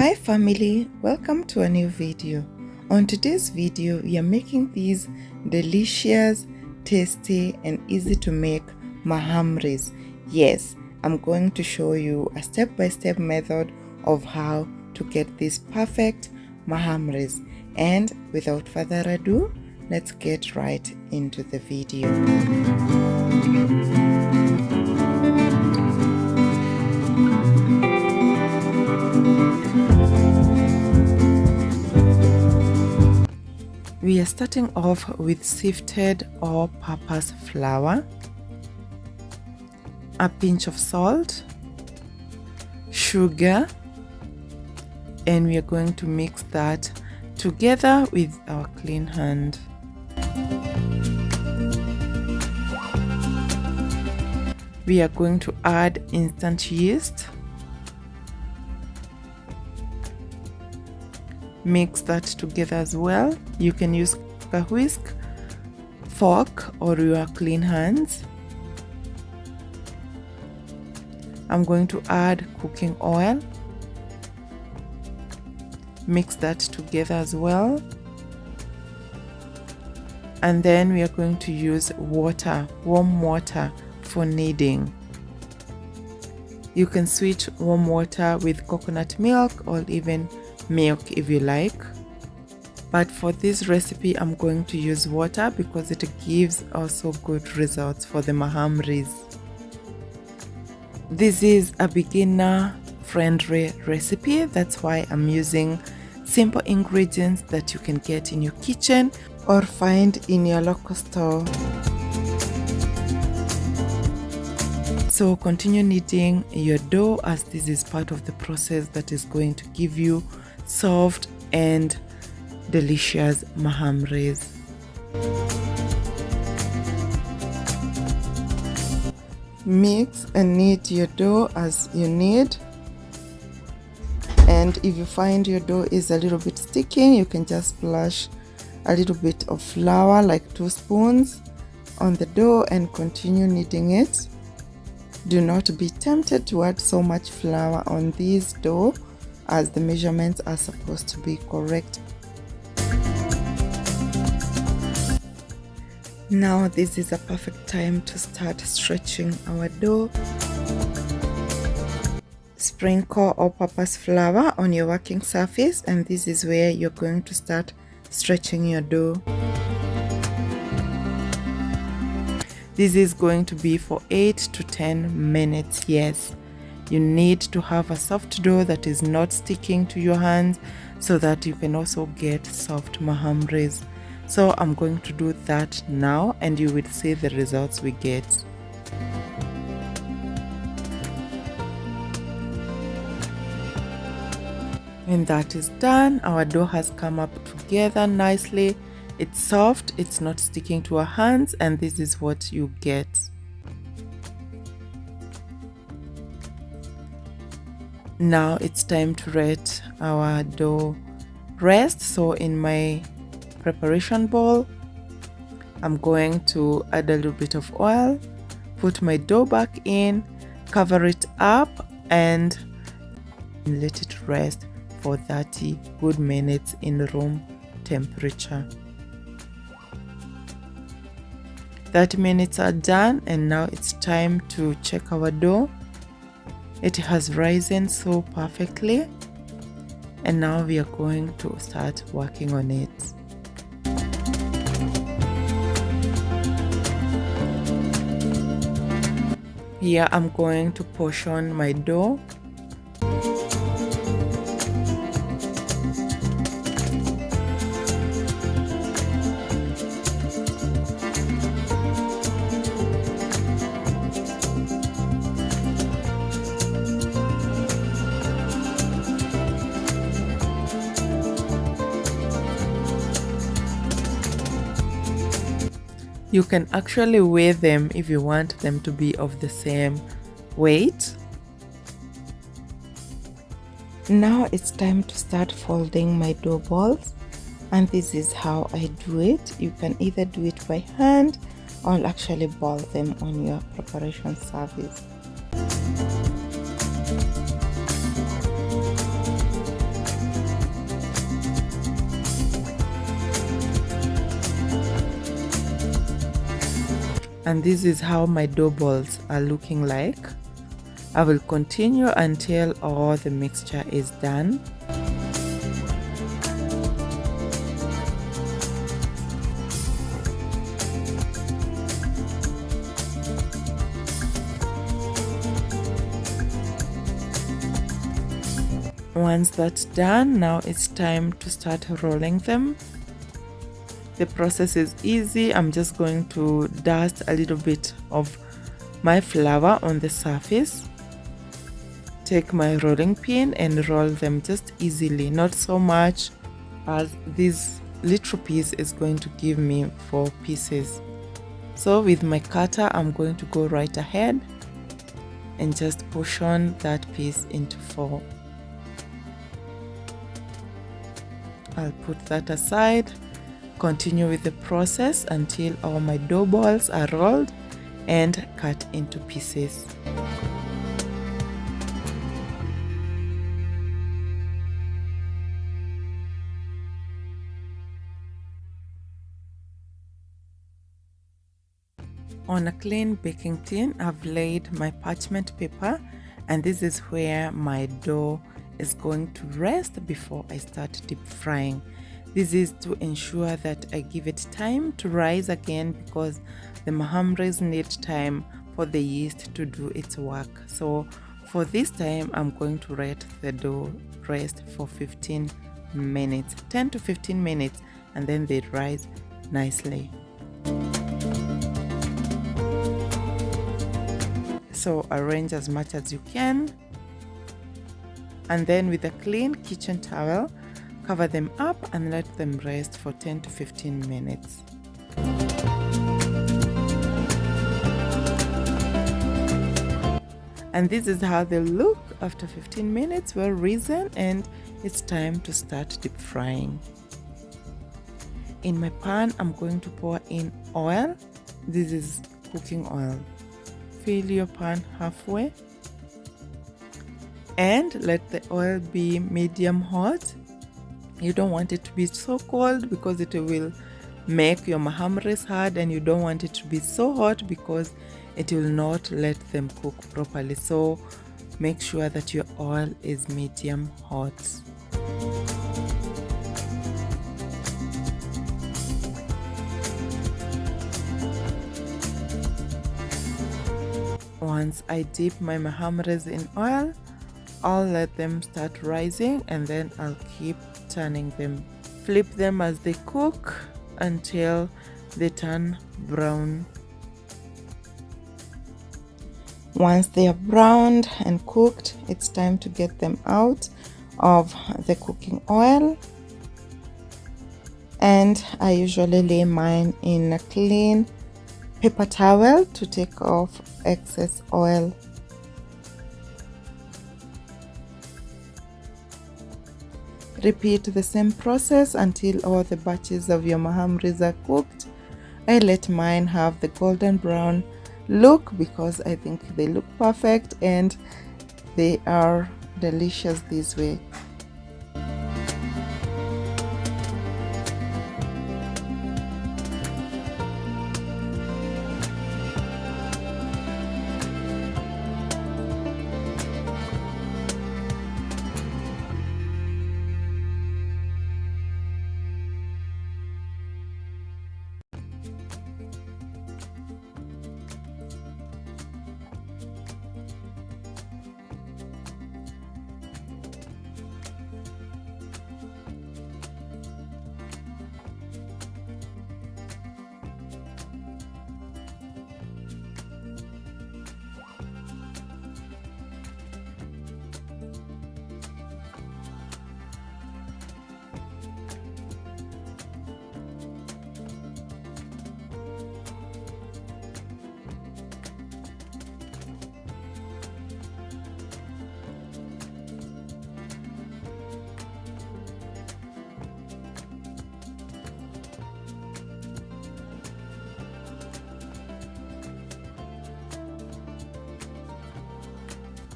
Hi family, welcome to a new video. On today's video, we are making these delicious, tasty and easy to make mahamris. Yes, I'm going to show you a step-by-step method of how to get these perfect mahamris. And without further ado, let's get right into the video. We are starting off with sifted all-purpose flour, a pinch of salt, sugar, and we are going to mix that together with our clean hand. We are going to add instant yeast. Mix that together as well. You can use a whisk, fork, or your clean hands. I'm going to add cooking oil. Mix that together as well. And then we are going to use water, warm water, for kneading. You can switch warm water with coconut milk or even milk if you like, but for this recipe I'm going to use water because it gives also good results for the mahamris. This is a beginner friendly recipe, that's why I'm using simple ingredients that you can get in your kitchen or find in your local store. So continue kneading your dough, as this is part of the process that is going to give you soft and delicious mahamris. Mix and knead your dough as you need, and if you find your dough is a little bit sticky, you can just splash a little bit of flour, like 2 spoons, on the dough and continue kneading it. Do not be tempted to add so much flour on this dough, as the measurements are supposed to be correct. Now this is a perfect time to start stretching our dough. Sprinkle all-purpose flour on your working surface, and this is where you're going to start stretching your dough. This is going to be for 8 to 10 minutes. Yes, you need to have a soft dough that is not sticking to your hands so that you can also get soft mahamris. So I'm going to do that now and you will see the results we get. When that is done, our dough has come up together nicely. It's soft, it's not sticking to our hands, and this is what you get. Now it's time to let our dough rest. So in my preparation bowl, I'm going to add a little bit of oil, put my dough back in, cover it up, and let it rest for 30 good minutes in room temperature. 30 minutes are done, and now it's time to check our dough. It has risen so perfectly, and now we are going to start working on it. Here I'm going to portion my dough. You can actually weigh them if you want them to be of the same weight. Now it's time to start folding my dough balls, and this is how I do it. You can either do it by hand or actually ball them on your preparation surface. And this is how my dough balls are looking like. I will continue until all the mixture is done. Once that's done, now it's time to start rolling them. The process is easy. I'm just going to dust a little bit of my flour on the surface. Take my rolling pin and roll them just easily, not so much, as this little piece is going to give me 4 pieces. So with my cutter, I'm going to go right ahead and just push on that piece into 4. I'll put that aside, continue with the process until all my dough balls are rolled and cut into pieces. On a clean baking tin, I've laid my parchment paper, and this is where my dough is going to rest before I start deep frying. This is to ensure that I give it time to rise again, because the mahamris need time for the yeast to do its work. So for this time, I'm going to let the dough rest for 15 minutes, 10 to 15 minutes, and then they rise nicely. So arrange as much as you can, and then with a clean kitchen towel, cover them up and let them rest for 10 to 15 minutes. And this is how they look after 15 minutes, well risen, and it's time to start deep frying. In my pan, I'm going to pour in oil. This is cooking oil. Fill your pan halfway and let the oil be medium hot. You don't want it to be so cold because it will make your mahamris hard, and you don't want it to be so hot because it will not let them cook properly. So make sure that your oil is medium hot. Once I dip my mahamris in oil, I'll let them start rising, and then I'll keep turning them. Flip them as they cook until they turn brown. Once they are browned and cooked, it's time to get them out of the cooking oil. And I usually lay mine in a clean paper towel to take off excess oil. Repeat the same process until all the batches of your mahamris are cooked. I let mine have the golden brown look because I think they look perfect and they are delicious this way.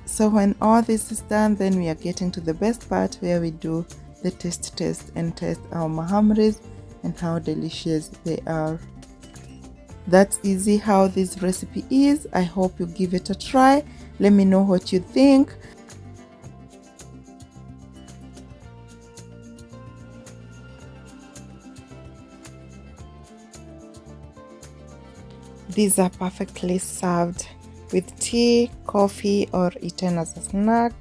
So when all this is done, then we are getting to the best part where we do the taste test and test our mahamris and how delicious they are. That's easy how this recipe is. I hope you give it a try. Let me know what you think. These are perfectly served with tea, coffee, or eaten as a snack,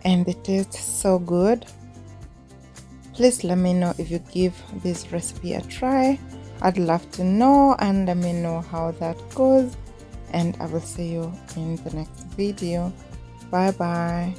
and they taste so good. Please let me know if you give this recipe a try. I'd love to know, and let me know how that goes, and I will see you in the next video. Bye bye.